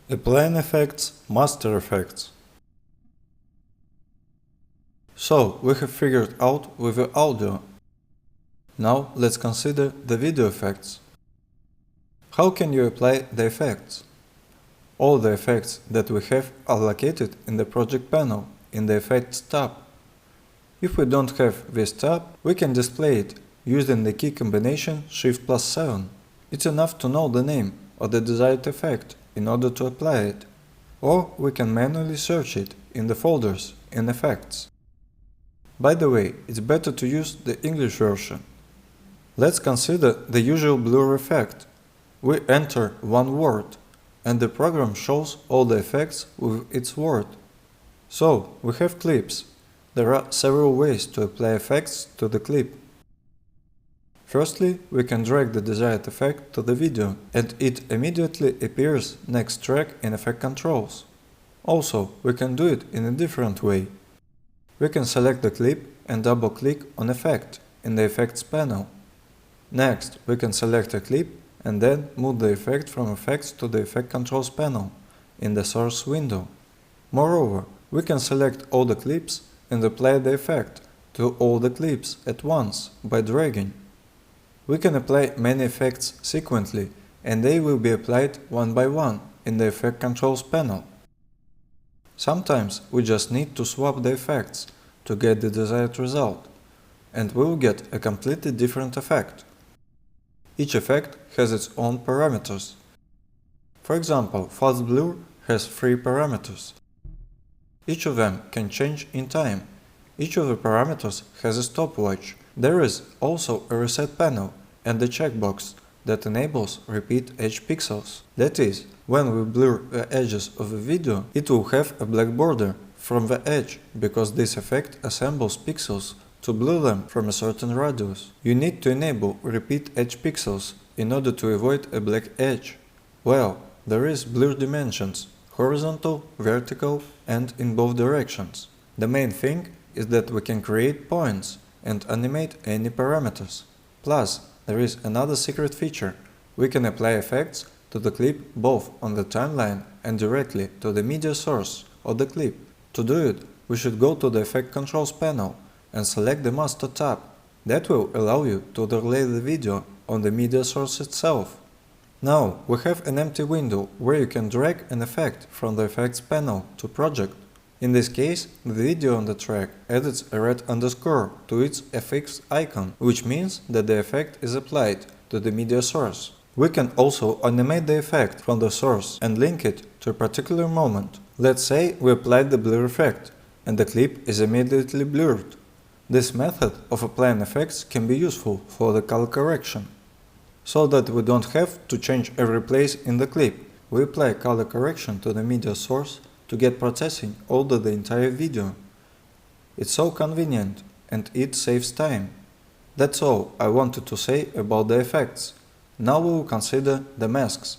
Applying effects, master effects. So, we have figured out with the audio. Now let's consider the video effects. How can you apply the effects? All the effects that we have are located in the project panel, in the Effects tab. If we don't have this tab, we can display it using the key combination Shift+7. It's enough to know the name of the desired effect in order to apply it. Or we can manually search it in the folders in Effects. By the way, it's better to use the English version. Let's consider the usual blur effect. We enter one word, and the program shows all the effects with its word. So, we have clips. There are several ways to apply effects to the clip. Firstly, we can drag the desired effect to the video, and it immediately appears next track in Effect Controls. Also, we can do it in a different way. We can select the clip and double-click on Effect in the Effects panel. Next, we can select a clip and then move the effect from Effects to the Effect Controls panel in the Source window. Moreover, we can select all the clips and apply the effect to all the clips at once by dragging. We can apply many effects sequentially, and they will be applied one by one in the Effect Controls panel. Sometimes we just need to swap the effects to get the desired result, and we will get a completely different effect. Each effect has its own parameters. For example, Fast Blur has 3 parameters. Each of them can change in time. Each of the parameters has a stopwatch. There is also a reset panel and a checkbox that enables repeat edge pixels. That is, when we blur the edges of a video, it will have a black border from the edge, because this effect assembles pixels to blur them from a certain radius. You need to enable repeat edge pixels in order to avoid a black edge. Well, there is blur dimensions, horizontal, vertical, and in both directions. The main thing is that we can create points and animate any parameters. Plus, there is another secret feature. We can apply effects to the clip both on the timeline and directly to the media source of the clip. To do it, we should go to the Effect Controls panel and select the Master tab. That will allow you to overlay the video on the media source itself. Now we have an empty window where you can drag an effect from the Effects panel to Project. In this case, the video on the track adds a red underscore to its FX icon, which means that the effect is applied to the media source. We can also animate the effect from the source and link it to a particular moment. Let's say we applied the blur effect, and the clip is immediately blurred. This method of applying effects can be useful for the color correction. So that we don't have to change every place in the clip, we apply color correction to the media source to get processing over the entire video. It's so convenient, and it saves time. That's all I wanted to say about the effects. Now we will consider the masks.